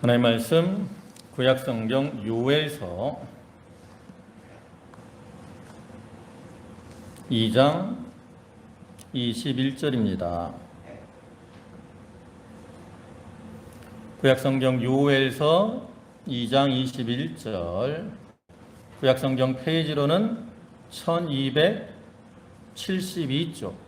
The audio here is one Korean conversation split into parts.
하나님 말씀 구약성경 요엘서 2장 21절입니다. 구약성경 요엘서 2장 21절, 구약성경 페이지로는 1272쪽.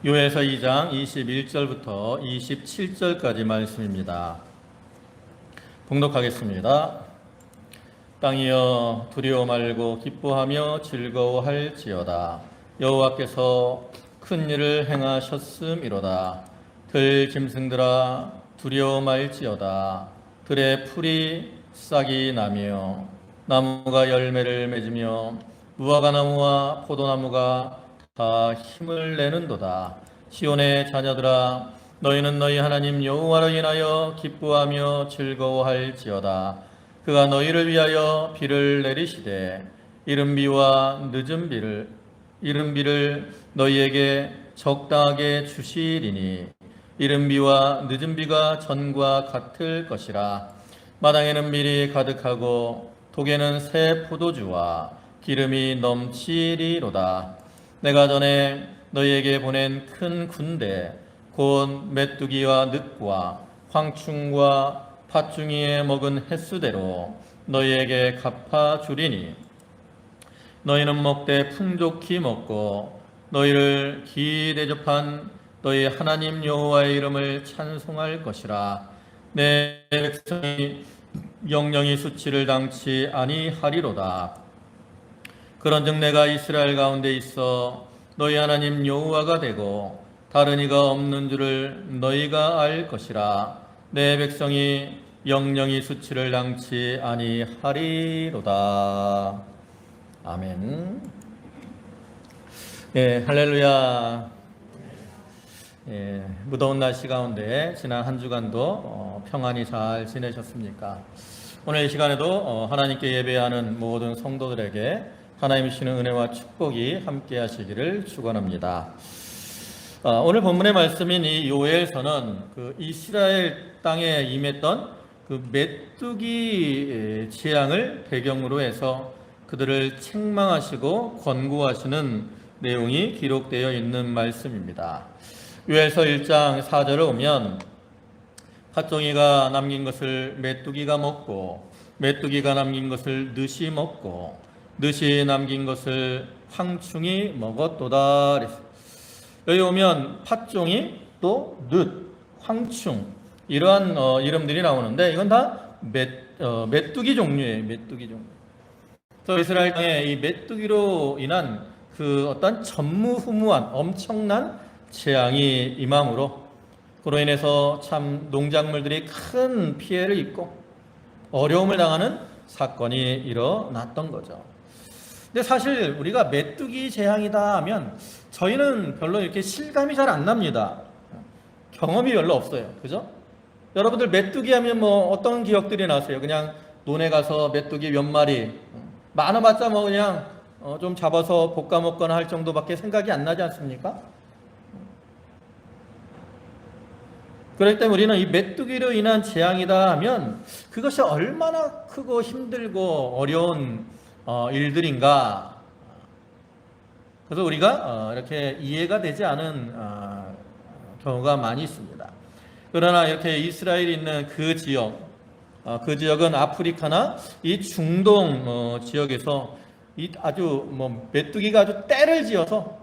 요엘서 2장 21절부터 27절까지 말씀입니다. 봉독하겠습니다. 땅이여 두려워 말고 기뻐하며 즐거워할지어다. 여호와께서 큰 일을 행하셨음이로다. 들 짐승들아 두려워 말지어다. 들의 풀이 싹이 나며 나무가 열매를 맺으며 무화과나무와 포도나무가 다 힘을 내는도다. 시온의 자녀들아 너희는 너희 하나님 여호와로 인하여 기뻐하며 즐거워할지어다. 그가 너희를 위하여 비를 내리시되 이른 비와 늦은 비를 너희에게 적당하게 주시리니 이른 비와 늦은 비가 전과 같을 것이라. 마당에는 밀이 가득하고 독에는 새 포도주와 기름이 넘치리로다. 내가 전에 너희에게 보낸 큰 군대 곧 메뚜기와 늑과 황충과 팥중이에 먹은 횟수대로 너희에게 갚아주리니 너희는 먹되 풍족히 먹고 너희를 기대접한 너희 하나님 여호와의 이름을 찬송할 것이라. 내 백성이 영영이 수치를 당치 아니하리로다. 그런즉 내가 이스라엘 가운데 있어 너희 하나님 여호와가 되고 다른 이가 없는 줄을 너희가 알 것이라. 내 백성이 영영이 수치를 당치 아니하리로다. 아멘. 할렐루야. 무더운 날씨 가운데 지난 한 주간도 평안히 잘 지내셨습니까? 오늘 이 시간에도 하나님께 예배하는 모든 성도들에게 하나님 주시는 은혜와 축복이 함께 하시기를 축원합니다. 오늘 본문의 말씀인 이 요엘서는 그 이스라엘 땅에 임했던 그 메뚜기 재앙을 배경으로 해서 그들을 책망하시고 권고하시는 내용이 기록되어 있는 말씀입니다. 요엘서 1장 4절을 보면 팥종이가 남긴 것을 메뚜기가 먹고 메뚜기가 남긴 것을 늑이 먹고 늑이 남긴 것을 황충이 먹었도다. 여기 보면 팥종이 또 늑, 황충 이러한 이름들이 나오는데 이건 다 메뚜기 종류예요. 메뚜기 종류. 그래서 이스라엘 땅에 이 메뚜기로 인한 그 어떤 전무후무한 엄청난 재앙이 임함으로 그로 인해서 참 농작물들이 큰 피해를 입고 어려움을 당하는 사건이 일어났던 거죠. 근데 사실 우리가 메뚜기 재앙이다 하면 저희는 별로 이렇게 실감이 잘 안 납니다. 경험이 별로 없어요. 그죠? 여러분들 메뚜기 하면 뭐 어떤 기억들이 나세요? 그냥 논에 가서 메뚜기 몇 마리 많아봤자 뭐 그냥 좀 잡아서 볶아 먹거나 할 정도밖에 생각이 안 나지 않습니까? 그렇기 때문에 우리는 이 메뚜기로 인한 재앙이다 하면 그것이 얼마나 크고 힘들고 어려운 일들인가. 그래서 우리가 이렇게 이해가 되지 않은 경우가 많이 있습니다. 그러나 이렇게 이스라엘이 있는 그 지역은 아프리카나 이 중동 지역에서 아주 메뚜기가 아주 떼를 지어서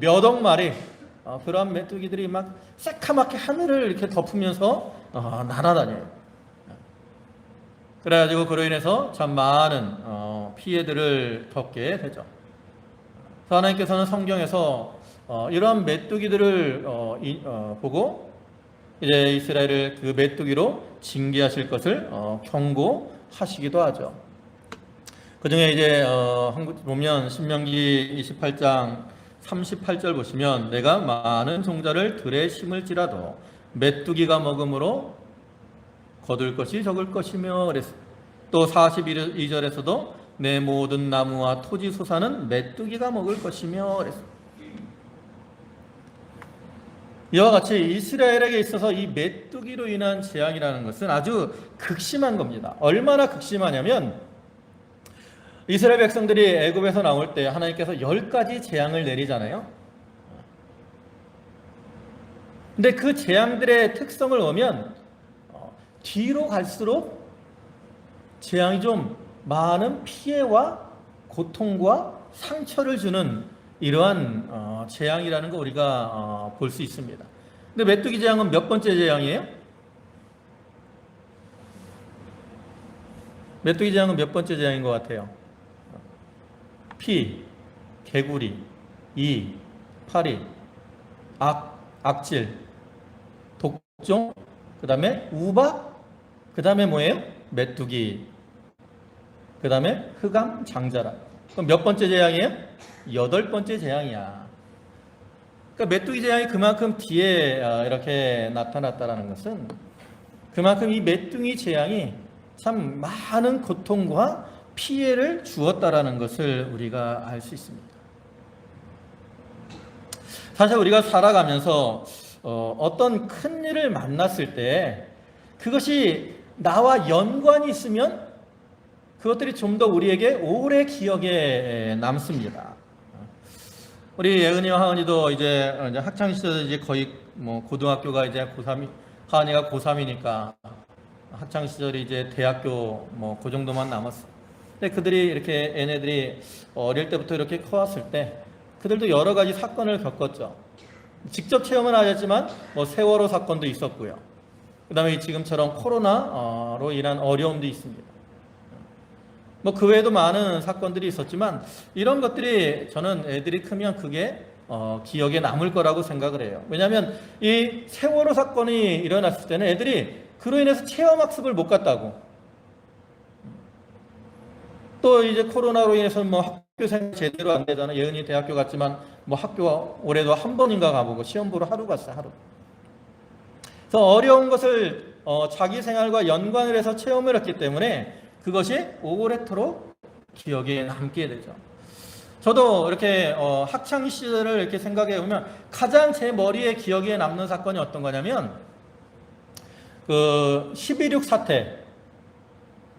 몇억 마리 그러한 메뚜기들이 막 새카맣게 하늘을 이렇게 덮으면서 날아다녀요. 그래가지고 그로 인해서 참 많은 피해들을 겪게 되죠. 하나님께서는 성경에서 이러한 메뚜기들을 보고 이제 이스라엘을 그 메뚜기로 징계하실 것을 경고하시기도 하죠. 그 중에 이제 보면 신명기 28장 38절 보시면 내가 많은 종자를 들에 심을지라도 메뚜기가 먹음으로 거둘 것이 적을 것이며 그랬습니다. 또 42절에서도 내 모든 나무와 토지 소사는 메뚜기가 먹을 것이며 그랬습니다. 이와 같이 이스라엘에게 있어서 이 메뚜기로 인한 재앙이라는 것은 아주 극심한 겁니다. 얼마나 극심하냐면 이스라엘 백성들이 애굽에서 나올 때 하나님께서 10가지 재앙을 내리잖아요. 근데 그 재앙들의 특성을 보면 뒤로 갈수록 재앙이 좀 많은 피해와 고통과 상처를 주는 이러한 재앙이라는 거 우리가 볼 수 있습니다. 근데 메뚜기 재앙은 몇 번째 재앙이에요? 메뚜기 재앙은 몇 번째 재앙인 것 같아요? 피, 개구리, 이, 파리, 악질, 독종, 그 다음에 우박, 그 다음에 뭐예요? 메뚜기, 그 다음에 흑암, 장자라. 그럼 몇 번째 재앙이에요? 8번째 재앙이야. 그러니까 메뚜기 재앙이 그만큼 뒤에 이렇게 나타났다는 것은 그만큼 이 메뚜기 재앙이 참 많은 고통과 피해를 주었다라는 것을 우리가 알 수 있습니다. 사실 우리가 살아가면서 어떤 큰 일을 만났을 때 그것이 나와 연관이 있으면 그것들이 좀 더 우리에게 오래 기억에 남습니다. 우리 예은이와 하은이도 이제 학창 시절 이제 거의 뭐 고등학교가 이제 고3, 하은이가 고3이니까 학창 시절이 이제 대학교 뭐 그 정도만 남았어. 근데 그들이 이렇게 얘네들이 어릴 때부터 이렇게 커왔을 때 그들도 여러 가지 사건을 겪었죠. 직접 체험은 하셨지만 뭐 세월호 사건도 있었고요. 그다음에 지금처럼 코로나로 인한 어려움도 있습니다. 뭐 그 외에도 많은 사건들이 있었지만 이런 것들이 저는 애들이 크면 그게 기억에 남을 거라고 생각을 해요. 왜냐하면 이 세월호 사건이 일어났을 때는 애들이 그로 인해서 체험학습을 못 갔다고. 또 이제 코로나로 인해서 뭐 학교생 제대로 안 되잖아. 예은이 대학교 갔지만 뭐 학교 올해도 한 번인가 가보고 시험 보러 하루 갔어, 하루. 그래서 어려운 것을 자기 생활과 연관을 해서 체험을 했기 때문에 그것이 오래도록 기억에 남게 되죠. 저도 이렇게 학창 시절을 이렇게 생각해 보면 가장 제 머리에 기억에 남는 사건이 어떤 거냐면 그 12.6 사태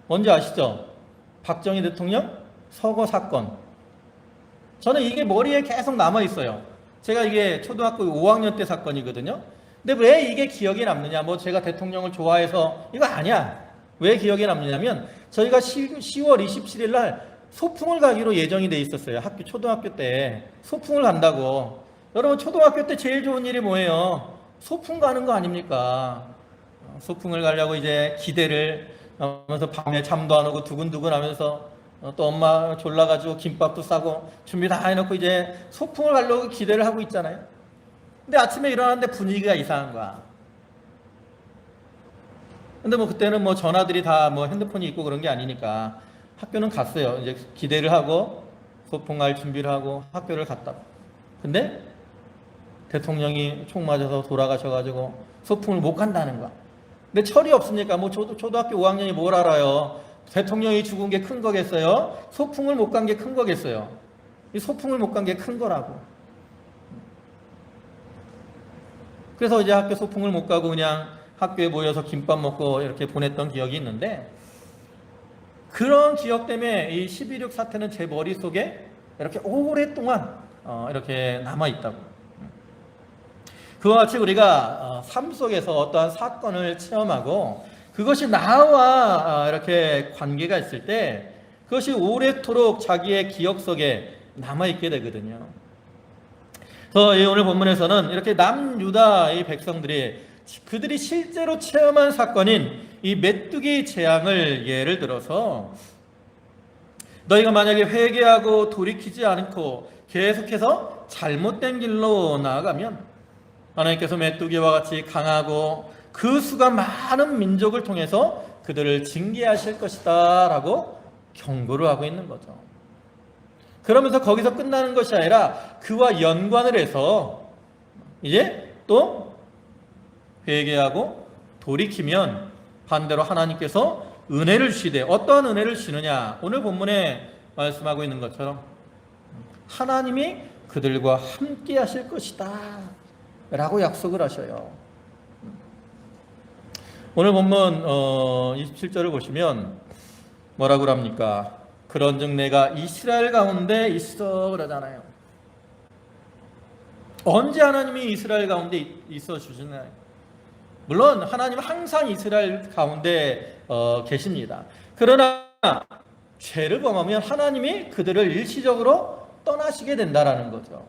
뭔지 아시죠? 박정희 대통령 서거 사건. 저는 이게 머리에 계속 남아 있어요. 제가 이게 초등학교 5학년 때 사건이거든요. 근데 왜 이게 기억에 남느냐? 뭐 제가 대통령을 좋아해서 이거 아니야. 왜 기억에 남느냐면 저희가 10월 27일 날 소풍을 가기로 예정이 돼 있었어요. 초등학교 때 소풍을 간다고. 여러분 초등학교 때 제일 좋은 일이 뭐예요? 소풍 가는 거 아닙니까? 소풍을 가려고 이제 기대를 하면서 밤에 잠도 안 오고 두근두근 하면서 또 엄마 졸라가지고 김밥도 싸고 준비 다 해놓고 이제 소풍을 가려고 기대를 하고 있잖아요. 근데 아침에 일어났는데 분위기가 이상한 거야. 근데 뭐 그때는 뭐 전화들이 다 뭐 핸드폰이 있고 그런 게 아니니까 학교는 갔어요. 이제 기대를 하고 소풍 갈 준비를 하고 학교를 갔다. 근데 대통령이 총 맞아서 돌아가셔가지고 소풍을 못 간다는 거야. 근데 철이 없으니까 뭐 초등학교 5학년이 뭘 알아요. 대통령이 죽은 게 큰 거겠어요? 소풍을 못 간 게 큰 거겠어요? 이 소풍을 못 간 게 큰 거라고. 그래서 이제 학교 소풍을 못 가고 그냥 학교에 모여서 김밥 먹고 이렇게 보냈던 기억이 있는데 그런 기억 때문에 이 12.6 사태는 제 머릿속에 이렇게 오랫동안 이렇게 남아있다고. 그와 같이 우리가 삶 속에서 어떠한 사건을 체험하고 그것이 나와 이렇게 관계가 있을 때 그것이 오래도록 자기의 기억 속에 남아있게 되거든요. 그래서 오늘 본문에서는 이렇게 남유다의 백성들이 그들이 실제로 체험한 사건인 이 메뚜기 재앙을 예를 들어서 너희가 만약에 회개하고 돌이키지 않고 계속해서 잘못된 길로 나아가면 하나님께서 메뚜기와 같이 강하고 그 수가 많은 민족을 통해서 그들을 징계하실 것이다 라고 경고를 하고 있는 거죠. 그러면서 거기서 끝나는 것이 아니라 그와 연관을 해서 이제 또 회개하고 돌이키면 반대로 하나님께서 은혜를 주시되, 어떤 은혜를 주시느냐? 오늘 본문에 말씀하고 있는 것처럼 하나님이 그들과 함께 하실 것이다 라고 약속을 하셔요. 오늘 본문 27절을 보시면 뭐라고 합니까? 그런즉 내가 이스라엘 가운데 있어 그러잖아요. 언제 하나님이 이스라엘 가운데 있어 주시나요? 물론 하나님은 항상 이스라엘 가운데 계십니다. 그러나 죄를 범하면 하나님이 그들을 일시적으로 떠나시게 된다라는 거죠.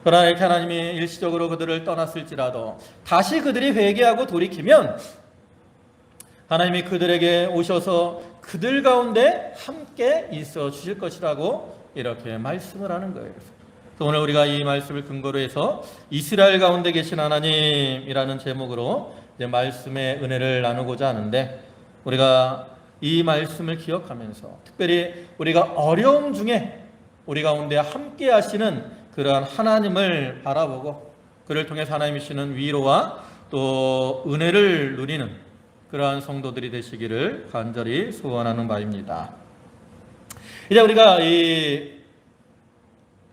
그러나 이렇게 하나님이 일시적으로 그들을 떠났을지라도 다시 그들이 회개하고 돌이키면 하나님이 그들에게 오셔서 그들 가운데 함께 있어 주실 것이라고 이렇게 말씀을 하는 거예요. 오늘 우리가 이 말씀을 근거로 해서 이스라엘 가운데 계신 하나님이라는 제목으로 이제 말씀의 은혜를 나누고자 하는데, 우리가 이 말씀을 기억하면서 특별히 우리가 어려움 중에 우리 가운데 함께 하시는 그러한 하나님을 바라보고 그를 통해서 하나님이 주시는 위로와 또 은혜를 누리는 그러한 성도들이 되시기를 간절히 소원하는 바입니다. 이제 우리가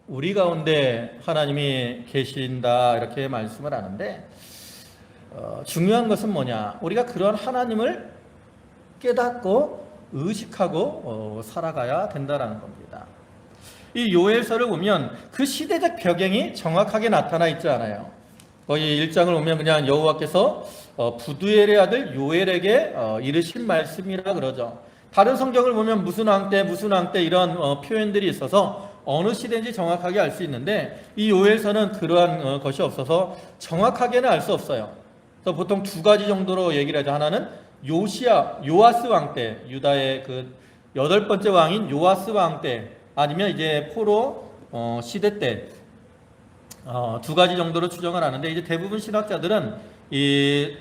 우리 가운데 하나님이 계신다 이렇게 말씀을 하는데, 중요한 것은 뭐냐? 우리가 그러한 하나님을 깨닫고 의식하고 살아가야 된다는 겁니다. 이 요엘서를 보면 그 시대적 배경이 정확하게 나타나 있지 않아요. 거의 1장을 보면 그냥 여호와께서 부두엘의 아들 요엘에게 이르신 말씀이라 그러죠. 다른 성경을 보면 무슨 왕 때 이런 표현들이 있어서 어느 시대인지 정확하게 알 수 있는데, 이 요엘서는 그러한 것이 없어서 정확하게는 알 수 없어요. 그래서 보통 두 가지 정도로 얘기를 하죠. 하나는 요아스 왕 때, 유다의 그 8번째 왕인 요아스 왕 때, 아니면 이제 포로 시대 때, 두 가지 정도로 추정을 하는데, 이제 대부분 신학자들은 이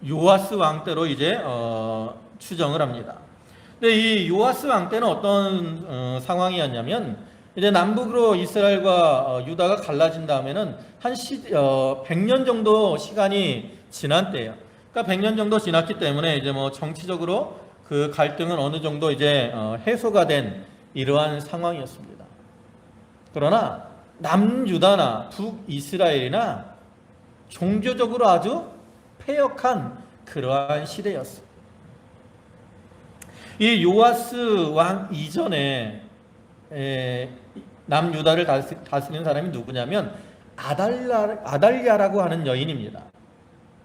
요아스 왕 때로 이제 추정을 합니다. 근데 이 요아스 왕 때는 어떤 상황이었냐면, 이제 남북으로 이스라엘과 유다가 갈라진 다음에는 한 100년 정도 시간이 지난 때예요. 그러니까 100년 정도 지났기 때문에 이제 뭐 정치적으로 그 갈등은 어느 정도 이제 해소가 된 이러한 상황이었습니다. 그러나 남유다나 북이스라엘이나 종교적으로 아주 패역한 그러한 시대였어요. 이 요아스 왕 이전에 남유다를 다스리는 사람이 누구냐면 아달랴라고 하는 여인입니다.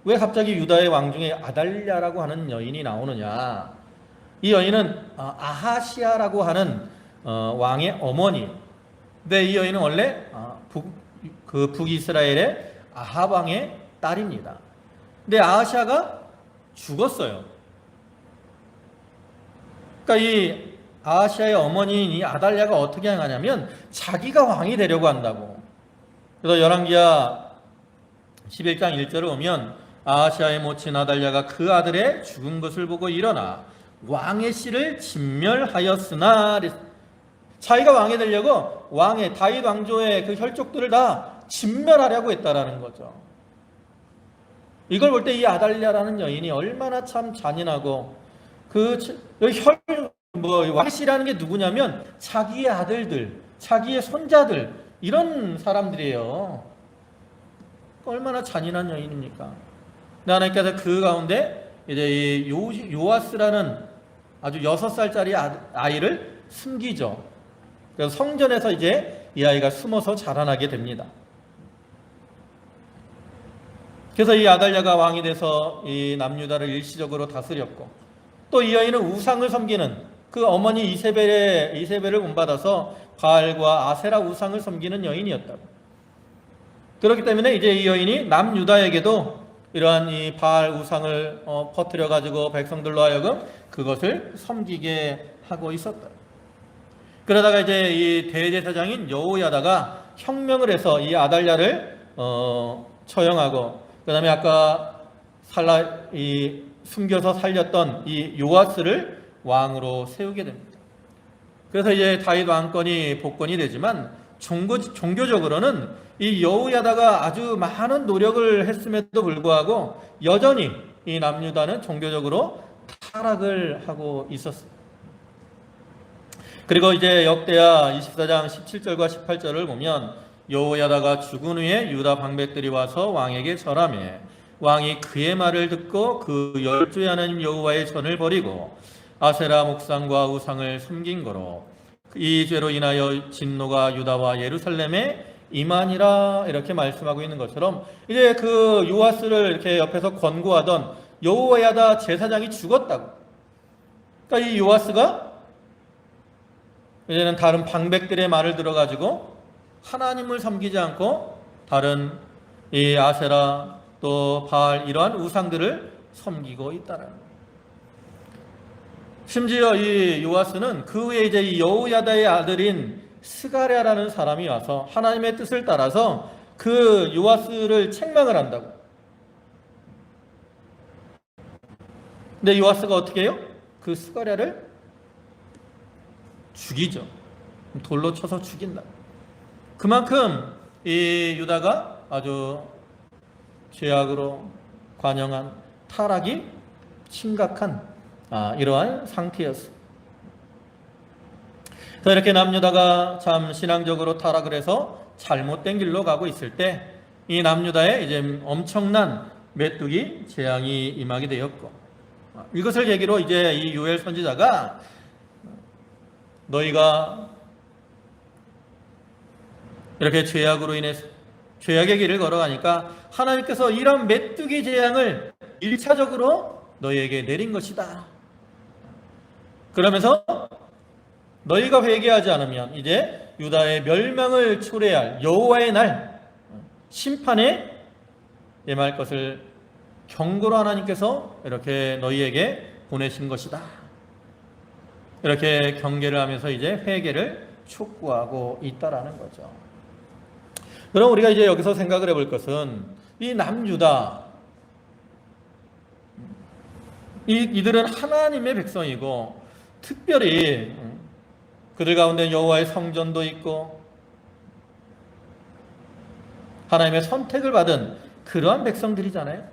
왜 갑자기 유다의 왕 중에 아달랴라고 하는 여인이 나오느냐? 이 여인은 아하시아라고 하는 왕의 어머니. 근데 이 여인은 원래 북이스라엘의 아합 왕의 딸입니다. 근데 아하시아가 죽었어요. 그러니까 이 아하시아의 어머니인 이 아달랴가 어떻게 행하냐면 자기가 왕이 되려고 한다고. 그래서 열왕기하 11장 1절을 보면 아하시아의 모친 아달랴가 그 아들의 죽은 것을 보고 일어나 왕의 씨를 진멸하였으나, 자기가 왕이 되려고 왕의 다윗 왕조의 그 혈족들을 다 진멸하려고 했다라는 거죠. 이걸 볼 때 이 아달랴라는 여인이 얼마나 참 잔인하고, 왕의 씨라는 게 누구냐면 자기의 아들들, 자기의 손자들, 이런 사람들이에요. 얼마나 잔인한 여인입니까? 하나님께서 그 가운데 이제 이 요아스라는 아주 6살짜리 아이를 숨기죠. 그래서 성전에서 이제 이 아이가 숨어서 자라나게 됩니다. 그래서 이 아달랴가 왕이 돼서 이 남유다를 일시적으로 다스렸고, 또 이 여인은 우상을 섬기는 그 어머니 이세벨을 본받아서 바알과 아세라 우상을 섬기는 여인이었다고. 그렇기 때문에 이제 이 여인이 남유다에게도 이러한 이 바알 우상을 퍼뜨려 가지고 백성들로 하여금 그것을 섬기게 하고 있었다. 그러다가 이제 이 대제사장인 여호야다가 혁명을 해서 이 아달랴를 처형하고, 그다음에 아까 숨겨서 살렸던 이 요아스를 왕으로 세우게 됩니다. 그래서 이제 다윗 왕권이 복권이 되지만 종교적으로는 이 여호야다가 아주 많은 노력을 했음에도 불구하고 여전히 이 남유다는 종교적으로 타락을 하고 있었습니다. 그리고 이제 역대하 24장 17절과 18절을 보면 여호야다가 죽은 후에 유다 방백들이 와서 왕에게 절하매 왕이 그의 말을 듣고 그 열주의 하나님 여호와의 전을 버리고 아세라 목상과 우상을 섬긴 거로 이 죄로 인하여 진노가 유다와 예루살렘에 임하니라 이렇게 말씀하고 있는 것처럼 이제 그 요아스를 이렇게 옆에서 권고하던 여호야다 제사장이 죽었다고. 그러니까 이 요아스가 이제는 다른 방백들의 말을 들어가지고 하나님을 섬기지 않고 다른 이 아세라 또 바알 이러한 우상들을 섬기고 있다는 거예요. 심지어 이 요아스는 그 후에 이제 이 여호야다의 아들인 스가랴라는 사람이 와서 하나님의 뜻을 따라서 그 요아스를 책망을 한다고. 근데 요아스가 어떻게 해요? 그 스가랴를 죽이죠. 돌로 쳐서 죽인다. 그만큼 이 유다가 아주 죄악으로 관영한 타락이 심각한 이러한 상태였습니다. 그래서 이렇게 남유다가 참 신앙적으로 타락을 해서 잘못된 길로 가고 있을 때 이 남유다에 이제 엄청난 메뚜기 재앙이 임하게 되었고 이것을 계기로 이제 이 요엘 선지자가 너희가 이렇게 죄악으로 인해서 죄악의 길을 걸어가니까 하나님께서 이런 메뚜기 재앙을 1차적으로 너희에게 내린 것이다. 그러면서 너희가 회개하지 않으면 이제 유다의 멸망을 초래할 여호와의 날 심판에 임할 것을 경고로 하나님께서 이렇게 너희에게 보내신 것이다. 이렇게 경계를 하면서 이제 회개를 촉구하고 있다라는 거죠. 그럼 우리가 이제 여기서 생각을 해볼 것은 이 남유다 이들은 하나님의 백성이고 특별히 그들 가운데 여호와의 성전도 있고 하나님의 선택을 받은 그러한 백성들이잖아요.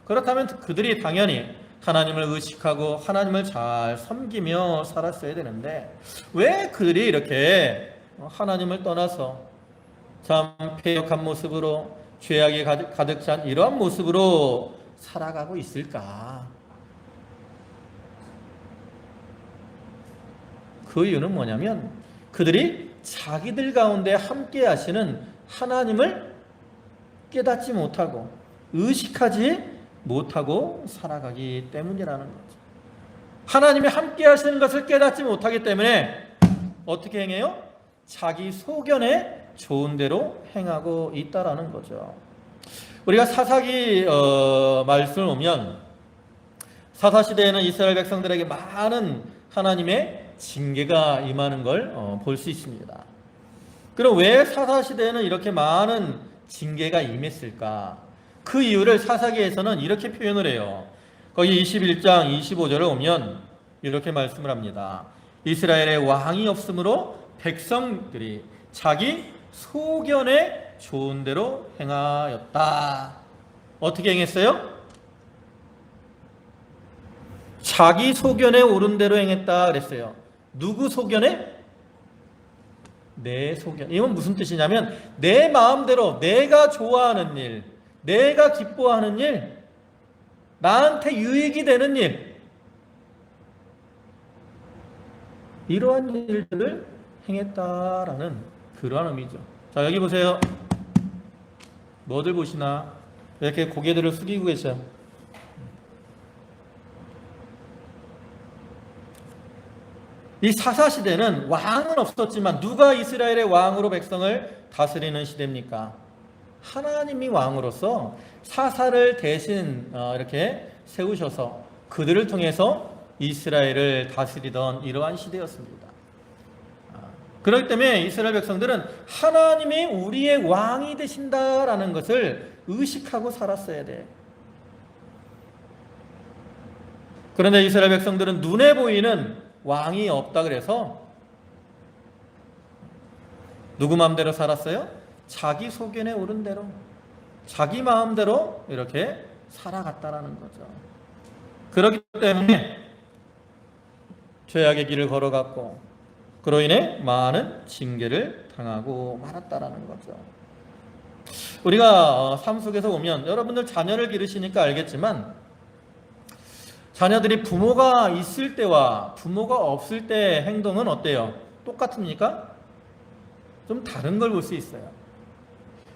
그렇다면 그들이 당연히 하나님을 의식하고 하나님을 잘 섬기며 살았어야 되는데 왜 그들이 이렇게 하나님을 떠나서 참 패역한 모습으로 죄악이 가득 찬 이러한 모습으로 살아가고 있을까? 그 이유는 뭐냐면 그들이 자기들 가운데 함께 하시는 하나님을 깨닫지 못하고 의식하지 못하고 살아가기 때문이라는 거죠. 하나님이 함께 하시는 것을 깨닫지 못하기 때문에 어떻게 행해요? 자기 소견에 좋은 대로 행하고 있다라는 거죠. 우리가 사사기 말씀을 보면 사사시대에는 이스라엘 백성들에게 많은 하나님의 징계가 임하는 걸 볼 수 있습니다. 그럼 왜 사사시대에는 이렇게 많은 징계가 임했을까? 그 이유를 사사기에서는 이렇게 표현을 해요. 거기 21장 25절을 보면 이렇게 말씀을 합니다. 이스라엘에 왕이 없으므로 백성들이 자기 소견에 좋은 대로 행하였다. 어떻게 행했어요? 자기 소견에 옳은 대로 행했다 그랬어요. 누구 소견에? 내 소견. 이건 무슨 뜻이냐면 내 마음대로 내가 좋아하는 일, 내가 기뻐하는 일, 나한테 유익이 되는 일, 이러한 일들을 행했다라는 그러한 의미죠. 자, 여기 보세요. 뭐들 보시나? 이렇게 고개들을 숙이고 계셔요. 이 사사시대는 왕은 없었지만 누가 이스라엘의 왕으로 백성을 다스리는 시대입니까? 하나님이 왕으로서 사사를 대신 이렇게 세우셔서 그들을 통해서 이스라엘을 다스리던 이러한 시대였습니다. 그렇기 때문에 이스라엘 백성들은 하나님이 우리의 왕이 되신다라는 것을 의식하고 살았어야 돼. 그런데 이스라엘 백성들은 눈에 보이는 왕이 없다 그래서 누구 마음대로 살았어요? 자기 소견에 오른 대로, 자기 마음대로 이렇게 살아갔다라는 거죠. 그렇기 때문에 죄악의 길을 걸어갔고, 그로 인해 많은 징계를 당하고 말았다라는 거죠. 우리가 삶 속에서 보면, 여러분들 자녀를 기르시니까 알겠지만, 자녀들이 부모가 있을 때와 부모가 없을 때 행동은 어때요? 똑같습니까? 좀 다른 걸 볼 수 있어요.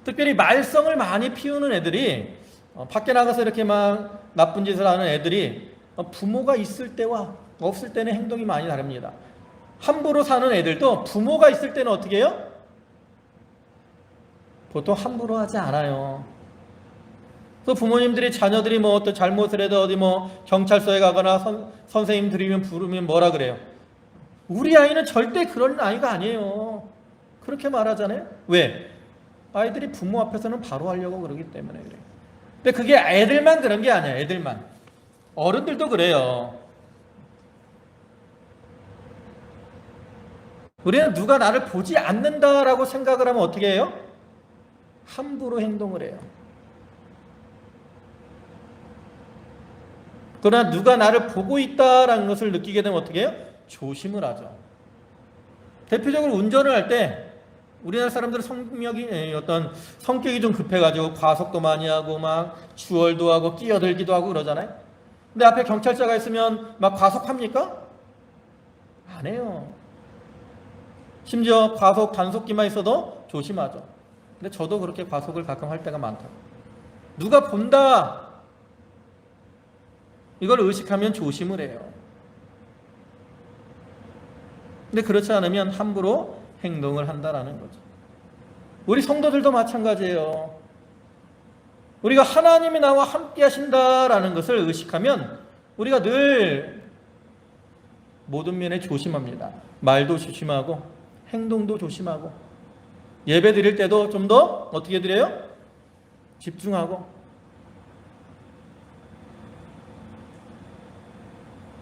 특별히 말썽을 많이 피우는 애들이, 밖에 나가서 이렇게 막 나쁜 짓을 하는 애들이 부모가 있을 때와 없을 때는 행동이 많이 다릅니다. 함부로 사는 애들도 부모가 있을 때는 어떻게 해요? 보통 함부로 하지 않아요. 또 부모님들이 자녀들이 뭐 어떤 잘못을 해도 어디 뭐 경찰서에 가거나 선생님 부르면 뭐라 그래요? 우리 아이는 절대 그런 아이가 아니에요. 그렇게 말하잖아요. 왜? 아이들이 부모 앞에서는 바로 하려고 그러기 때문에 그래요. 근데 그게 애들만 그런 게 아니에요. 애들만. 어른들도 그래요. 우리는 누가 나를 보지 않는다라고 생각을 하면 어떻게 해요? 함부로 행동을 해요. 그러나 누가 나를 보고 있다라는 것을 느끼게 되면 어떻게 해요? 조심을 하죠. 대표적으로 운전을 할 때 우리나라 사람들은 성격이 좀 급해가지고 과속도 많이 하고 막 주월도 하고 끼어들기도 하고 그러잖아요. 근데 앞에 경찰차가 있으면 막 과속합니까? 안 해요. 심지어 과속 단속기만 있어도 조심하죠. 근데 저도 그렇게 과속을 가끔 할 때가 많다고. 누가 본다, 이걸 의식하면 조심을 해요. 근데 그렇지 않으면 함부로 행동을 한다라는 거죠. 우리 성도들도 마찬가지예요. 우리가 하나님이 나와 함께 하신다라는 것을 의식하면 우리가 늘 모든 면에 조심합니다. 말도 조심하고 행동도 조심하고, 예배 드릴 때도 좀 더 어떻게 드려요? 집중하고.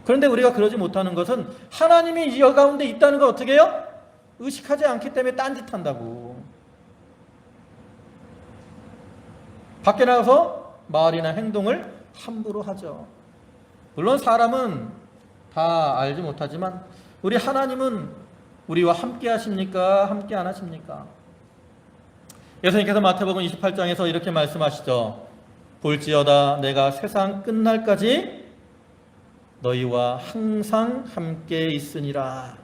그런데 우리가 그러지 못하는 것은 하나님이 이 가운데 있다는 걸 어떻게 해요? 의식하지 않기 때문에 딴짓한다고. 밖에 나가서 말이나 행동을 함부로 하죠. 물론 사람은 다 알지 못하지만 우리 하나님은 우리와 함께 하십니까? 함께 안 하십니까? 예수님께서 마태복음 28장에서 이렇게 말씀하시죠. 볼지어다 내가 세상 끝날까지 너희와 항상 함께 있으니라.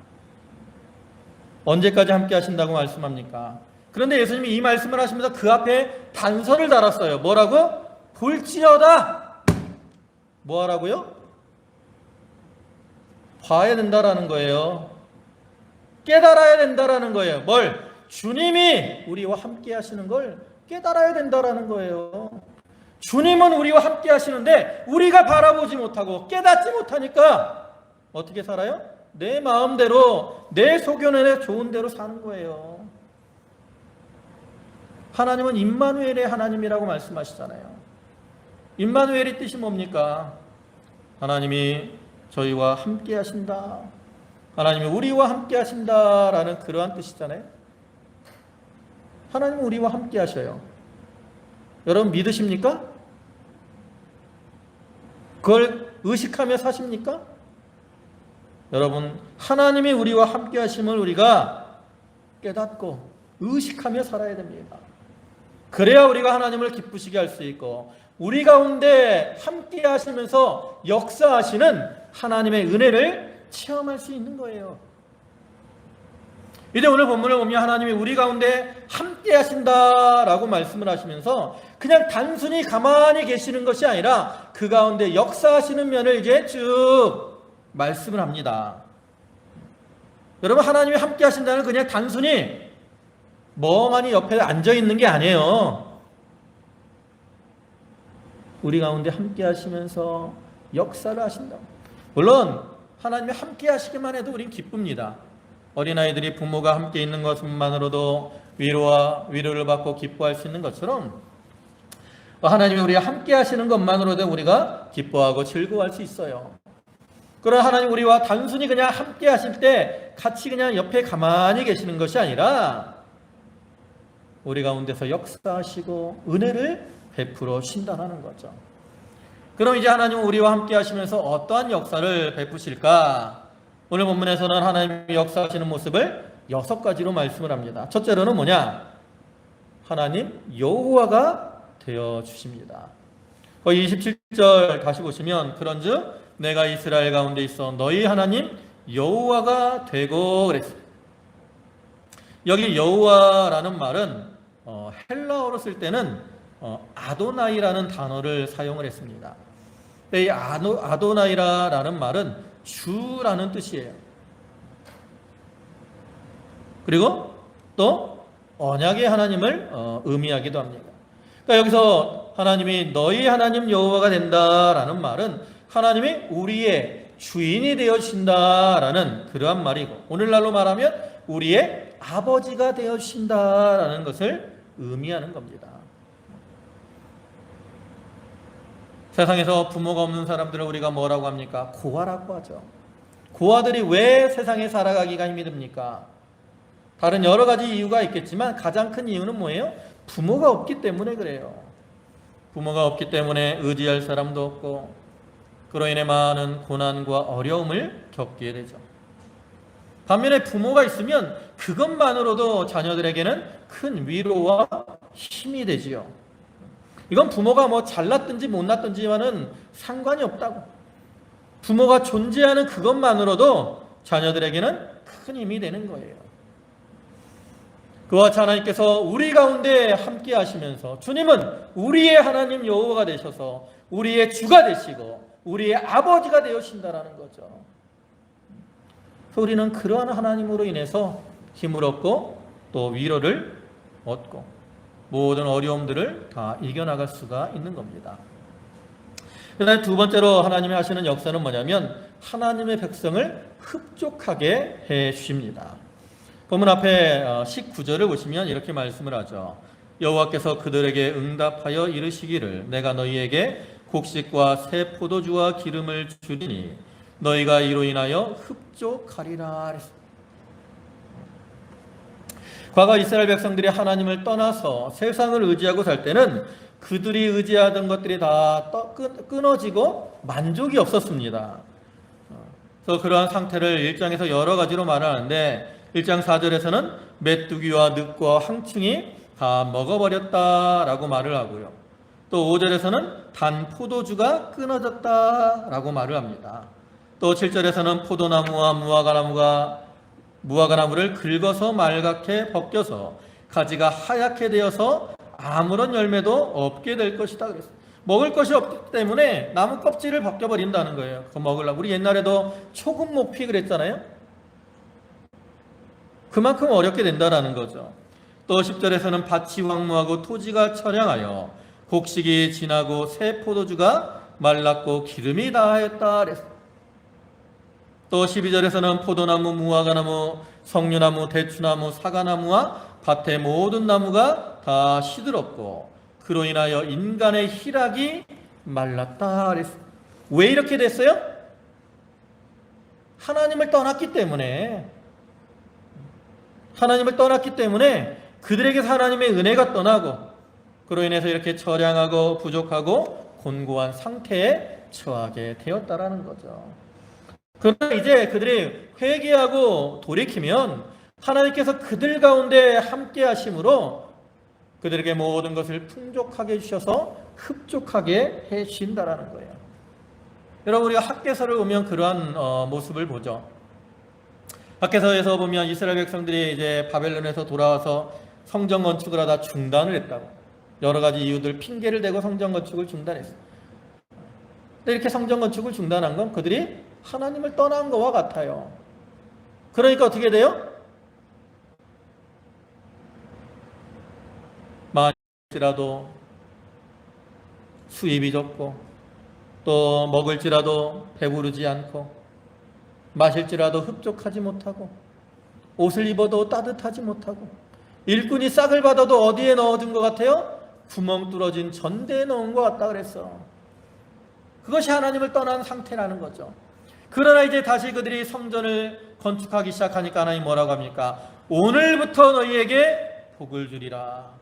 언제까지 함께 하신다고 말씀합니까? 그런데 예수님이 이 말씀을 하시면서 그 앞에 단서를 달았어요. 뭐라고? 볼지어다. 뭐 하라고요? 봐야 된다라는 거예요. 깨달아야 된다라는 거예요. 뭘? 주님이 우리와 함께 하시는 걸 깨달아야 된다라는 거예요. 주님은 우리와 함께 하시는데 우리가 바라보지 못하고 깨닫지 못하니까 어떻게 살아요? 내 마음대로, 내 소견에 좋은 대로 사는 거예요. 하나님은 임마누엘의 하나님이라고 말씀하시잖아요. 임마누엘의 뜻이 뭡니까? 하나님이 저희와 함께 하신다. 하나님이 우리와 함께 하신다라는 그러한 뜻이잖아요. 하나님은 우리와 함께 하셔요. 여러분 믿으십니까? 그걸 의식하며 사십니까? 여러분, 하나님이 우리와 함께 하심을 우리가 깨닫고 의식하며 살아야 됩니다. 그래야 우리가 하나님을 기쁘시게 할 수 있고, 우리 가운데 함께 하시면서 역사하시는 하나님의 은혜를 체험할 수 있는 거예요. 이제 오늘 본문을 보면 하나님이 우리 가운데 함께 하신다라고 말씀을 하시면서 그냥 단순히 가만히 계시는 것이 아니라 그 가운데 역사하시는 면을 이제 쭉 말씀을 합니다. 여러분, 하나님이 함께 하신다는 그냥 단순히 멍하니 옆에 앉아 있는 게 아니에요. 우리 가운데 함께 하시면서 역사를 하신다. 물론 하나님이 함께 하시기만 해도 우린 기쁩니다. 어린아이들이 부모가 함께 있는 것만으로도 위로를 받고 기뻐할 수 있는 것처럼 하나님이 우리와 함께 하시는 것만으로도 우리가 기뻐하고 즐거워할 수 있어요. 그러나 하나님 우리와 단순히 그냥 함께 하실 때 같이 그냥 옆에 가만히 계시는 것이 아니라 우리 가운데서 역사하시고 은혜를 베풀어 신다는 거죠. 그럼 이제 하나님은 우리와 함께 하시면서 어떠한 역사를 베푸실까? 오늘 본문에서는 하나님이 역사하시는 모습을 6가지로 말씀을 합니다. 첫째로는 뭐냐? 하나님 여호와가 되어 주십니다. 거기 27절 다시 보시면 그런즉 내가 이스라엘 가운데 있어 너희 하나님 여호와가 되고 그랬어요. 여기 여호와라는 말은 헬라어로 쓸 때는 아도나이라는 단어를 사용을 했습니다. 이 아도나이라는 말은 주라는 뜻이에요. 그리고 또 언약의 하나님을 의미하기도 합니다. 그러니까 여기서 하나님이 너희 하나님 여호와가 된다라는 말은 하나님이 우리의 주인이 되어주신다라는 그러한 말이고, 오늘날로 말하면 우리의 아버지가 되어주신다라는 것을 의미하는 겁니다. 세상에서 부모가 없는 사람들을 우리가 뭐라고 합니까? 고아라고 하죠. 고아들이 왜 세상에 살아가기가 힘이 듭니까? 다른 여러 가지 이유가 있겠지만 가장 큰 이유는 뭐예요? 부모가 없기 때문에 그래요. 부모가 없기 때문에 의지할 사람도 없고, 그로 인해 많은 고난과 어려움을 겪게 되죠. 반면에 부모가 있으면 그것만으로도 자녀들에게는 큰 위로와 힘이 되지요. 이건 부모가 뭐 잘났든지 못났든지와는 상관이 없다고. 부모가 존재하는 그것만으로도 자녀들에게는 큰 힘이 되는 거예요. 그와 하나님께서 우리 가운데 함께 하시면서 주님은 우리의 하나님 여호와가 되셔서 우리의 주가 되시고 우리의 아버지가 되어신다라는 거죠. 그래서 우리는 그러한 하나님으로 인해서 힘을 얻고 또 위로를 얻고 모든 어려움들을 다 이겨나갈 수가 있는 겁니다. 그다음에 두 번째로 하나님이 하시는 역사는 뭐냐면 하나님의 백성을 흡족하게 해 주십니다. 본문 앞에 19절을 보시면 이렇게 말씀을 하죠. 여호와께서 그들에게 응답하여 이르시기를 내가 너희에게 곡식과 새 포도주와 기름을 주리니 너희가 이로 인하여 흡족하리라. 과거 이스라엘 백성들이 하나님을 떠나서 세상을 의지하고 살 때는 그들이 의지하던 것들이 다 끊어지고 만족이 없었습니다. 그래서 그러한 상태를 1장에서 여러 가지로 말하는데 1장 4절에서는 메뚜기와 늑과 황충이 다 먹어버렸다라고 말을 하고요. 또 5절에서는 단 포도주가 끊어졌다라고 말을 합니다. 또 7절에서는 포도나무와 무화과나무를 긁어서 말갛게 벗겨서 가지가 하얗게 되어서 아무런 열매도 없게 될 것이다 그랬어요. 먹을 것이 없기 때문에 나무 껍질을 벗겨버린다는 거예요. 그거 먹으려고. 우리 옛날에도 초급 목피 그랬잖아요. 그만큼 어렵게 된다라는 거죠. 또 10절에서는 밭이 황무하고 토지가 처량하여 곡식이 지나고 새 포도주가 말랐고 기름이 다하였다 그랬어요. 또 12절에서는 포도나무, 무화과나무, 석류나무, 대추나무, 사과나무와 밭의 모든 나무가 다 시들었고 그로 인하여 인간의 희락이 말랐다 그랬어요. 왜 이렇게 됐어요? 하나님을 떠났기 때문에. 하나님을 떠났기 때문에 그들에게서 하나님의 은혜가 떠나고 그로 인해서 이렇게 처량하고 부족하고 곤고한 상태에 처하게 되었다라는 거죠. 그러나 이제 그들이 회개하고 돌이키면 하나님께서 그들 가운데 함께 하심으로 그들에게 모든 것을 풍족하게 해주셔서 흡족하게 해 주신다라는 거예요. 여러분, 우리가 학개서를 보면 그러한 모습을 보죠. 학개서에서 보면 이스라엘 백성들이 이제 바벨론에서 돌아와서 성전 건축을 하다 중단을 했다고. 여러 가지 이유들 핑계를 대고 성전 건축을 중단했어요. 근데 이렇게 성전 건축을 중단한 건 그들이 하나님을 떠난 것과 같아요. 그러니까 어떻게 돼요? 만일지라도 수입이 적고 또 먹을지라도 배부르지 않고 마실지라도 흡족하지 못하고 옷을 입어도 따뜻하지 못하고 일꾼이 싹을 받아도 어디에 넣어둔 것 같아요? 구멍 뚫어진 전대에 넣은 것 같다 그랬어. 그것이 하나님을 떠난 상태라는 거죠. 그러나 이제 다시 그들이 성전을 건축하기 시작하니까 하나님 뭐라고 합니까? 오늘부터 너희에게 복을 주리라.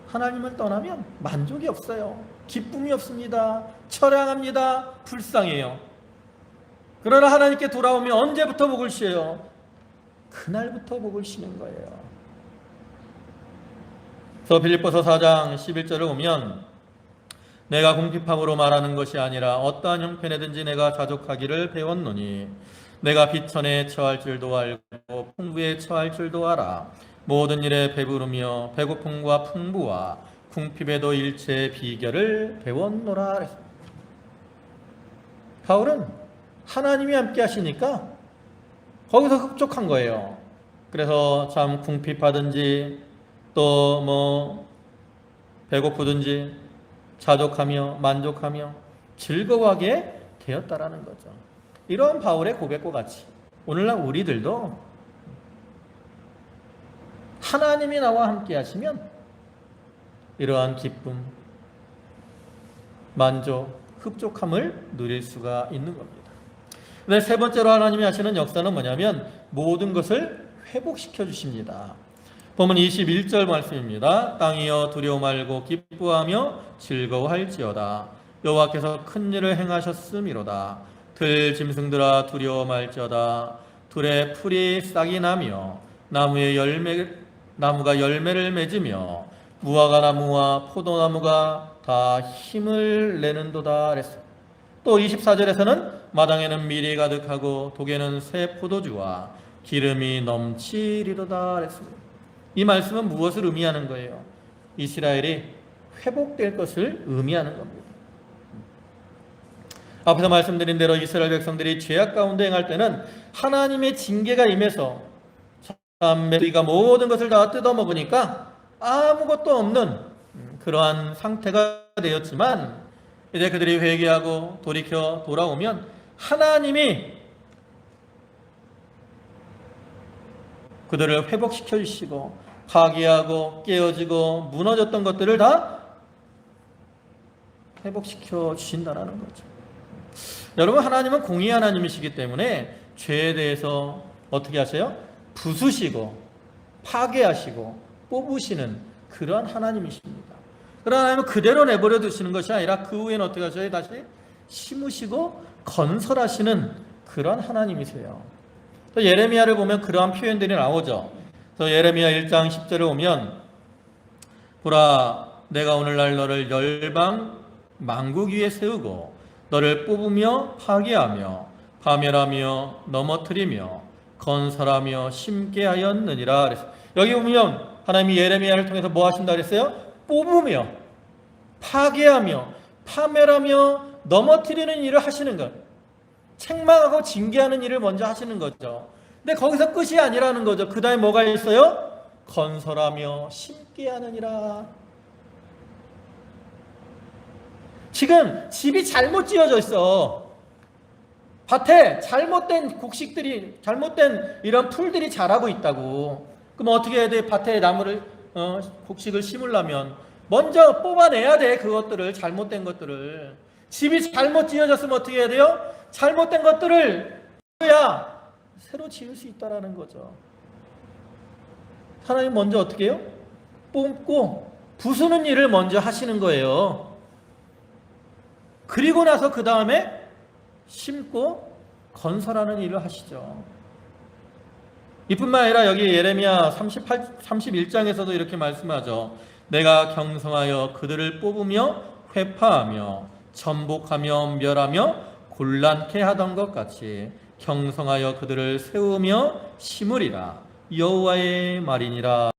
하나님을 떠나면 만족이 없어요. 기쁨이 없습니다. 처량합니다. 불쌍해요. 그러나 하나님께 돌아오면 언제부터 복을 쉬어요? 그날부터 복을 쉬는 거예요. 그래서 빌립보서 4장 11절을 보면 내가 궁핍함으로 말하는 것이 아니라 어떠한 형편에든지 내가 자족하기를 배웠노니 내가 비천에 처할 줄도 알고 풍부에 처할 줄도 알아. 모든 일에 배부르며 배고픔과 풍부와 궁핍에도 일체의 비결을 배웠노라. 바울은 하나님이 함께 하시니까 거기서 흡족한 거예요. 그래서 참 궁핍하든지 또 배고프든지 자족하며 만족하며 즐거워하게 되었다라는 거죠. 이러한 바울의 고백과 같이 오늘날 우리들도 하나님이 나와 함께 하시면 이러한 기쁨, 만족, 흡족함을 누릴 수가 있는 겁니다. 네, 세 번째로 하나님이 하시는 역사는 뭐냐면 모든 것을 회복시켜 주십니다. 보면 21절 말씀입니다. 땅이여 두려워 말고 기뻐하며 즐거워할지어다. 여호와께서 큰 일을 행하셨음이로다. 들 짐승들아 두려워 말지어다. 들의 풀이 싹이 나며 나무가 열매를 맺으며 무화과 나무와 포도나무가 다 힘을 내는도다. 그랬어요. 또 24절에서는 마당에는 밀이 가득하고 독에는 새 포도주와 기름이 넘치리로다. 그랬습니다. 이 말씀은 무엇을 의미하는 거예요? 이스라엘이 회복될 것을 의미하는 겁니다. 앞에서 말씀드린 대로 이스라엘 백성들이 죄악 가운데 행할 때는 하나님의 징계가 임해서 메뚜기가 모든 것을 다 뜯어먹으니까 아무것도 없는 그러한 상태가 되었지만 이제 그들이 회개하고 돌이켜 돌아오면 하나님이 그들을 회복시켜 주시고 파괴하고 깨어지고 무너졌던 것들을 다 회복시켜 주신다는 거죠. 여러분, 하나님은 공의 하나님이시기 때문에 죄에 대해서 어떻게 하세요? 부수시고 파괴하시고 뽑으시는 그러한 하나님이십니다. 그러나 하나님은 그대로 내버려 두시는 것이 아니라 그 후에는 어떻게 하셔요? 다시 심으시고 건설하시는 그러한 하나님이세요. 또 예레미야를 보면 그러한 표현들이 나오죠. 그래서 예레미야 1장 10절을 보면 보라 내가 오늘날 너를 열방 만국 위에 세우고 너를 뽑으며 파괴하며 파멸하며 넘어뜨리며 건설하며 심게 하였느니라. 그래서 여기 보면 하나님이 예레미야를 통해서 뭐 하신다 그랬어요? 뽑으며 파괴하며 파멸하며 넘어뜨리는 일을 하시는 것, 책망하고 징계하는 일을 먼저 하시는 거죠. 근데 거기서 끝이 아니라는 거죠. 그 다음에 뭐가 있어요? 건설하며 심게 하느니라. 지금 집이 잘못 지어져 있어. 밭에 잘못된 곡식들이, 잘못된 이런 풀들이 자라고 있다고. 그럼 어떻게 해야 돼? 밭에 나무를 곡식을 심으려면 먼저 뽑아내야 돼. 그것들을, 잘못된 것들을. 집이 잘못 지어졌으면 어떻게 해야 돼요? 잘못된 것들을 해야 새로 지을 수 있다라는 거죠. 하나님 먼저 어떻게 해요? 뽑고 부수는 일을 먼저 하시는 거예요. 그리고 나서 그 다음에 심고 건설하는 일을 하시죠. 이뿐만 아니라 여기 예레미야 31장에서도 이렇게 말씀하죠. 내가 경성하여 그들을 뽑으며 회파하며 전복하며 멸하며 곤란케 하던 것 같이 경성하여 그들을 세우며 심으리라. 여호와의 말이니라.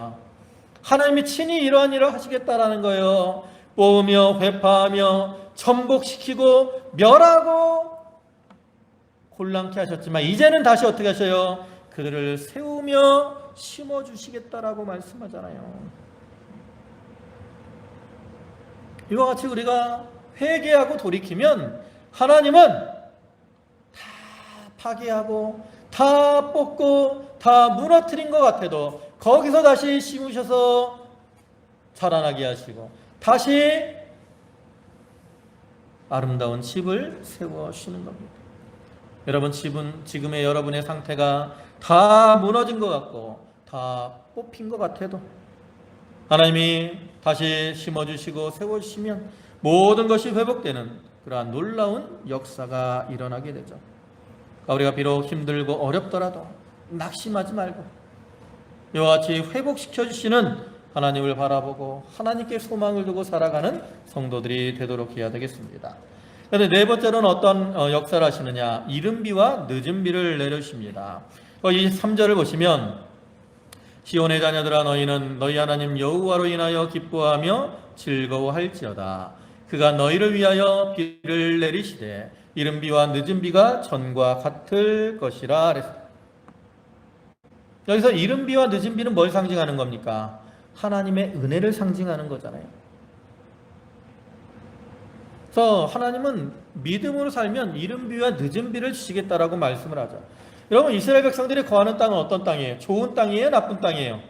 하나님이 친히 이러한 일을 하시겠다라는 거예요. 뽑으며 회파하며 전복시키고 멸하고 곤란케 하셨지만 이제는 다시 어떻게 하셔요? 그들을 세우며 심어주시겠다라고 말씀하잖아요. 이와 같이 우리가 회개하고 돌이키면 하나님은 다 파괴하고 다 뽑고 다 무너뜨린 것 같아도 거기서 다시 심으셔서 자라나게 하시고 다시 아름다운 집을 세워주시는 겁니다. 여러분, 지금의 여러분의 상태가 다 무너진 것 같고 다 뽑힌 것 같아도 하나님이 다시 심어주시고 세워주시면 모든 것이 회복되는 그러한 놀라운 역사가 일어나게 되죠. 그러니까 우리가 비록 힘들고 어렵더라도 낙심하지 말고 이와 같이 회복시켜 주시는 하나님을 바라보고 하나님께 소망을 두고 살아가는 성도들이 되도록 해야 되겠습니다. 그런데 네 번째로는 어떤 역사를 하시느냐, 이른 비와 늦은 비를 내려주십니다. 이 3절을 보시면 시온의 자녀들아 너희는 너희 하나님 여호와로 인하여 기뻐하며 즐거워할지어다. 그가 너희를 위하여 비를 내리시되 이른 비와 늦은 비가 전과 같을 것이라 그랬습니다. 여기서 이른 비와 늦은 비는 뭘 상징하는 겁니까? 하나님의 은혜를 상징하는 거잖아요. 그래서 하나님은 믿음으로 살면 이른 비와 늦은 비를 주시겠다라고 말씀을 하죠. 여러분, 이스라엘 백성들이 거하는 땅은 어떤 땅이에요? 좋은 땅이에요? 나쁜 땅이에요?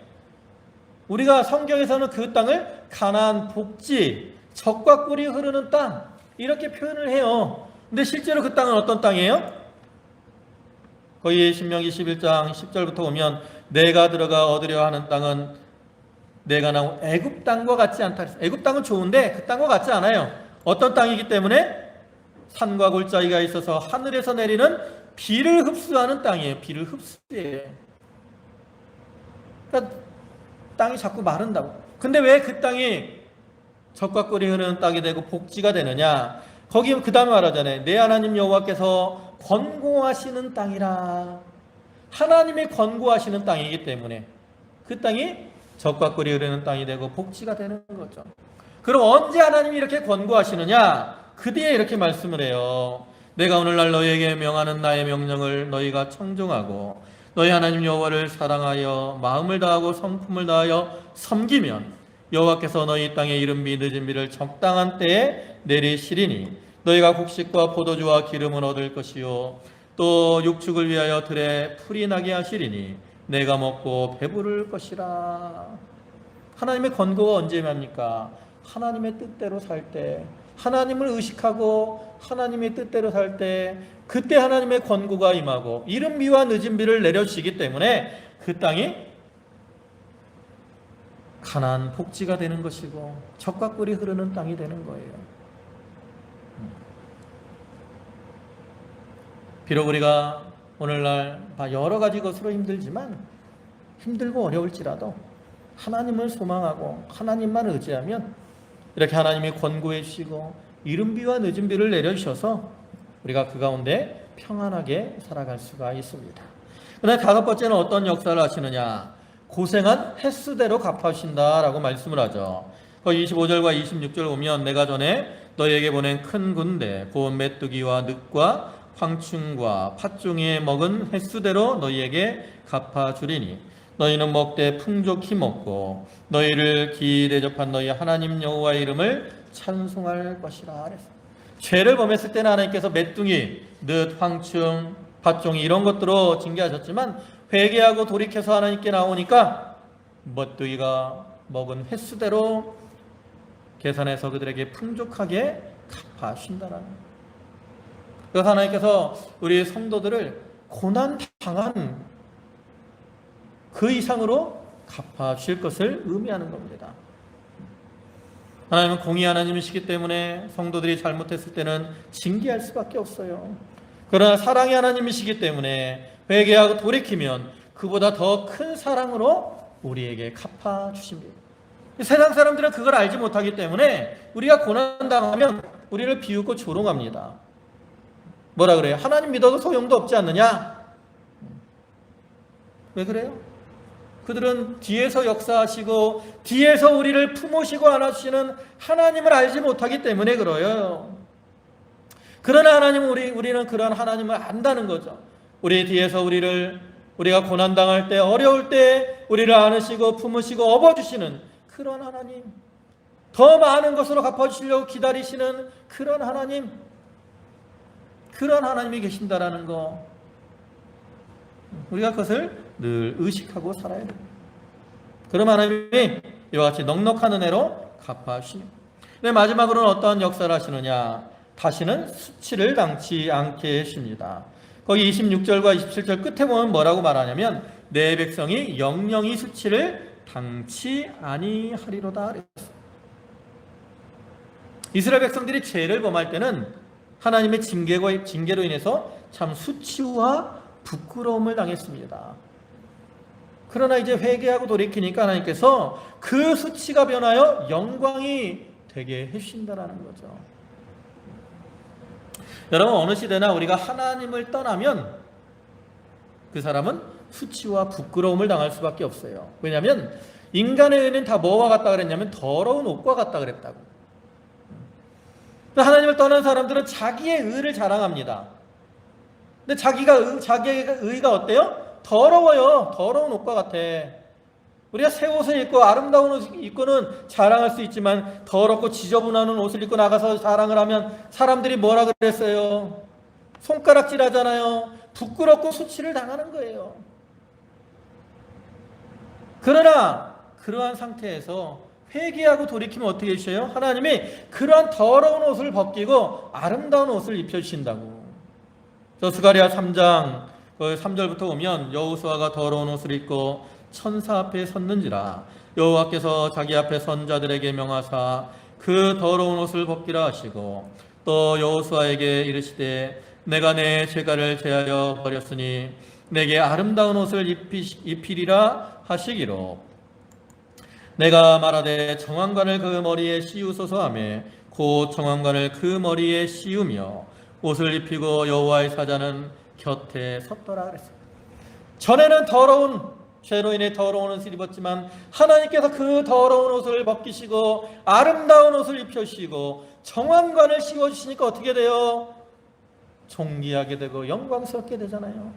우리가 성경에서는 그 땅을 가나안 복지, 젖과 꿀이 흐르는 땅 이렇게 표현을 해요. 근데 실제로 그 땅은 어떤 땅이에요? 거기 신명기 11장 10절부터 보면 내가 들어가 얻으려 하는 땅은 내가 나온 애굽 땅과 같지 않다. 애굽 땅은 좋은데 그 땅과 같지 않아요. 어떤 땅이기 때문에 산과 골짜기가 있어서 하늘에서 내리는 비를 흡수하는 땅이에요. 비를 흡수해요. 그러니까 땅이 자꾸 마른다고. 근데 왜 그 땅이 젖과 꿀이 흐르는 땅이 되고 복지가 되느냐? 거기 그 다음에 말하잖아요. 내 하나님 여호와께서 권고하시는 땅이라. 하나님이 권고하시는 땅이기 때문에 그 땅이 젖과 꿀이 흐르는 땅이 되고 복지가 되는 거죠. 그럼 언제 하나님이 이렇게 권고하시느냐? 그 뒤에 이렇게 말씀을 해요. 내가 오늘날 너희에게 명하는 나의 명령을 너희가 청종하고 너희 하나님 여호와를 사랑하여 마음을 다하고 성품을 다하여 섬기면 여호와께서 너희 땅에 이른 비 늦은 비를 적당한 때에 내리시리니 너희가 곡식과 포도주와 기름을 얻을 것이요 또 육축을 위하여 들에 풀이 나게 하시리니 내가 먹고 배부를 것이라. 하나님의 권고가 언제 맙니까? 하나님의 뜻대로 살 때, 하나님을 의식하고 하나님의 뜻대로 살 때, 그때 하나님의 권고가 임하고 이른 비와 늦은 비를 내려주시기 때문에 그 땅이 가나안 복지가 되는 것이고 젖과 꿀이 흐르는 땅이 되는 거예요. 비록 우리가 오늘날 여러 가지 것으로 힘들지만 힘들고 어려울지라도 하나님을 소망하고 하나님만 의지하면 이렇게 하나님이 권고해 주시고 이른 비와 늦은 비를 내려주셔서 우리가 그 가운데 평안하게 살아갈 수가 있습니다. 그런데 다섯 번째는 어떤 역사를 하시느냐? 고생한 횟수대로 갚아주신다라고 말씀을 하죠. 25절과 26절 보면 내가 전에 너희에게 보낸 큰 군대 곧 메뚜기와 늑과 황충과 팥종이에 먹은 횟수대로 너희에게 갚아주리니 너희는 먹되 풍족히 먹고 너희를 기이 대접한 너희 하나님 여호와의 이름을 찬송할 것이라 그랬어요. 죄를 범했을 때는 하나님께서 메뚜기, 늑, 황충, 팥종이 이런 것들로 징계하셨지만 회개하고 돌이켜서 하나님께 나오니까 메뚜기가 먹은 횟수대로 계산해서 그들에게 풍족하게 갚아주신다는 거예요. 그래서 하나님께서 우리 성도들을 고난 당한 그 이상으로 갚아주실 것을 의미하는 겁니다. 하나님은 공의 하나님이시기 때문에 성도들이 잘못했을 때는 징계할 수밖에 없어요. 그러나 사랑의 하나님이시기 때문에 회개하고 돌이키면 그보다 더 큰 사랑으로 우리에게 갚아주십니다. 세상 사람들은 그걸 알지 못하기 때문에 우리가 고난당하면 우리를 비웃고 조롱합니다. 뭐라 그래요? 하나님 믿어도 소용도 없지 않느냐? 왜 그래요? 그들은 뒤에서 역사하시고 뒤에서 우리를 품으시고 안아주시는 하나님을 알지 못하기 때문에 그래요. 그러나 하나님은 우리는 그런 하나님을 안다는 거죠. 우리 뒤에서 우리가 고난당할 때 어려울 때 우리를 안으시고 품으시고 업어주시는 그런 하나님, 더 많은 것으로 갚아주시려고 기다리시는 그런 하나님이 계신다라는 거, 우리가 그것을 늘 의식하고 살아야 됩니다. 그럼 하나님이 이와 같이 넉넉한 은혜로 갚아주십니다. 네, 마지막으로는 어떠한 역사를 하시느냐? 다시는 수치를 당치 않게 하십니다. 거기 26절과 27절 끝에 보면 뭐라고 말하냐면 내 백성이 영영이 수치를 당치 아니하리로다 그랬어요. 이스라엘 백성들이 죄를 범할 때는 하나님의 징계로 인해서 참 수치와 부끄러움을 당했습니다. 그러나 이제 회개하고 돌이키니까 하나님께서 그 수치가 변하여 영광이 되게 해주신다라는 거죠. 여러분, 어느 시대나 우리가 하나님을 떠나면 그 사람은 수치와 부끄러움을 당할 수밖에 없어요. 왜냐하면 인간의 의는 다 뭐와 같다 그랬냐면 더러운 옷과 같다 그랬다고. 하나님을 떠난 사람들은 자기의 의를 자랑합니다. 근데 자기의 의가 어때요? 더러워요. 더러운 옷과 같아. 우리가 새 옷을 입고 아름다운 옷을 입고는 자랑할 수 있지만 더럽고 지저분한 옷을 입고 나가서 자랑을 하면 사람들이 뭐라 그랬어요? 손가락질 하잖아요. 부끄럽고 수치를 당하는 거예요. 그러나 그러한 상태에서 회개하고 돌이키면 어떻게 해주셔요? 하나님이 그러한 더러운 옷을 벗기고 아름다운 옷을 입혀주신다고. 스가랴 3장 3절부터 보면 여호수아가 더러운 옷을 입고 천사 앞에 섰는지라 여호와께서 자기 앞에 선 자들에게 명하사 그 더러운 옷을 벗기라 하시고 또 여호수아에게 이르시되 내가 내 죄가를 제하여 버렸으니 내게 아름다운 옷을 입히리라 하시기로 내가 말하되 정황관을 그 머리에 씌우소서 하매 곧 정황관을 그 머리에 씌우며 옷을 입히고 여호와의 사자는 곁에 섰더라 그랬어요. 전에는 더러운 죄로 인해 더러운 옷을 입었지만 하나님께서 그 더러운 옷을 벗기시고 아름다운 옷을 입혀주시고 정황관을 씌워주시니까 어떻게 돼요? 존귀하게 되고 영광스럽게 되잖아요.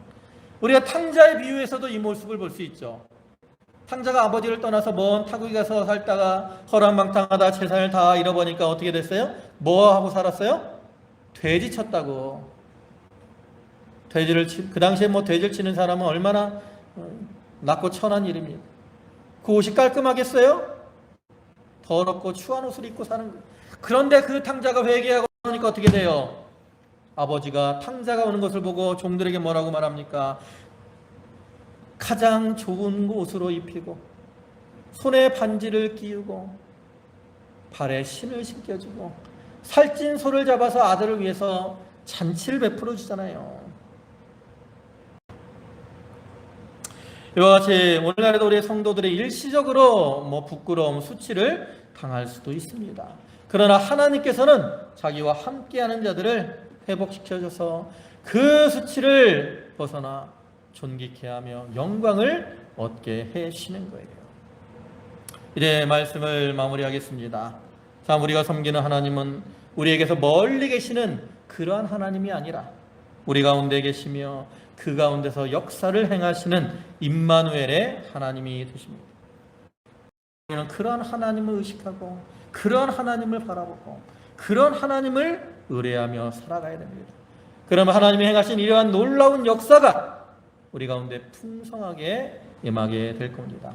우리가 탕자의 비유에서도 이 모습을 볼 수 있죠. 탕자가 아버지를 떠나서 먼 타국에 가서 살다가 허랑방탕하다 재산을 다 잃어버리니까 어떻게 됐어요? 뭐 하고 살았어요? 돼지 쳤다고. 그 당시에 돼지를 치는 사람은 얼마나 낮고 천한 일입니다. 그 옷이 깔끔하겠어요? 더럽고 추한 옷을 입고 사는 거예요. 그런데 그 탕자가 회개하고 나니까 어떻게 돼요? 아버지가 탕자가 오는 것을 보고 종들에게 뭐라고 말합니까? 가장 좋은 옷으로 입히고 손에 반지를 끼우고 발에 신을 신겨주고 살찐 소를 잡아서 아들을 위해서 잔치를 베풀어 주잖아요. 이와 같이 오늘날에도 우리 성도들이 일시적으로 부끄러움, 수치를 당할 수도 있습니다. 그러나 하나님께서는 자기와 함께하는 자들을 회복시켜줘서 그 수치를 벗어나 존귀케 하며 영광을 얻게 해주시는 거예요. 이제 말씀을 마무리하겠습니다. 자, 우리가 섬기는 하나님은 우리에게서 멀리 계시는 그러한 하나님이 아니라 우리 가운데 계시며 그 가운데서 역사를 행하시는 임마누엘의 하나님이 되십니다. 우리는 그러한 하나님을 의식하고 그러한 하나님을 바라보고 그런 하나님을 의뢰하며 살아가야 됩니다. 그러면 하나님이 행하신 이러한 놀라운 역사가 우리 가운데 풍성하게 임하게 될 겁니다.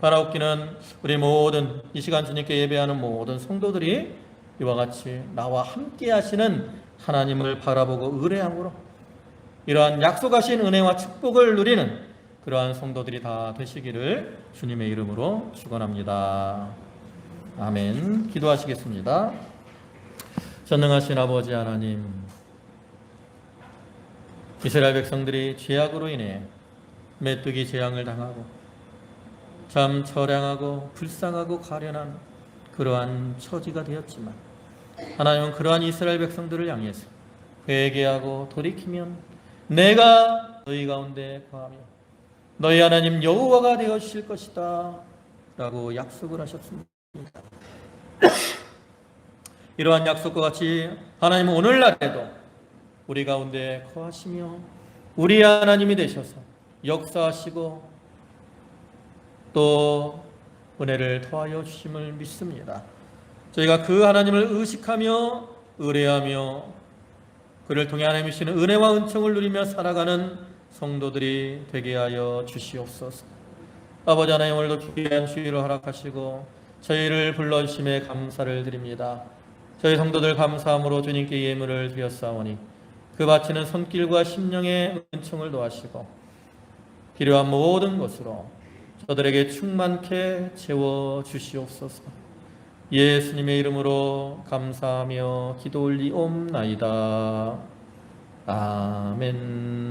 바라옵기는 우리 모든 이 시간 주님께 예배하는 모든 성도들이 이와 같이 나와 함께 하시는 하나님을 바라보고 의뢰함으로 이러한 약속하신 은혜와 축복을 누리는 그러한 성도들이 다 되시기를 주님의 이름으로 축원합니다. 아멘. 기도하시겠습니다. 전능하신 아버지 하나님, 이스라엘 백성들이 죄악으로 인해 메뚜기 재앙을 당하고 참 처량하고 불쌍하고 가련한 그러한 처지가 되었지만 하나님은 그러한 이스라엘 백성들을 향해서 회개하고 돌이키면 내가 너희 가운데 거하며 너희 하나님 여호와가 되어 주실 것이다 라고 약속을 하셨습니다. 이러한 약속과 같이 하나님은 오늘날에도 우리 가운데 거하시며 우리 하나님이 되셔서 역사하시고 또 은혜를 더하여 주심을 믿습니다. 저희가 그 하나님을 의식하며 의뢰하며 그를 통해 하나님이 주시는 은혜와 은총을 누리며 살아가는 성도들이 되게 하여 주시옵소서. 아버지 하나님, 오늘도 귀한 주의를 허락하시고 저희를 불러주심에 감사를 드립니다. 저희 성도들 감사함으로 주님께 예물을 드렸사오니 그 바치는 손길과 심령의 은총을 더하시고 필요한 모든 것으로 저들에게 충만케 채워 주시옵소서. 예수님의 이름으로 감사하며 기도 올리옵나이다. 아멘.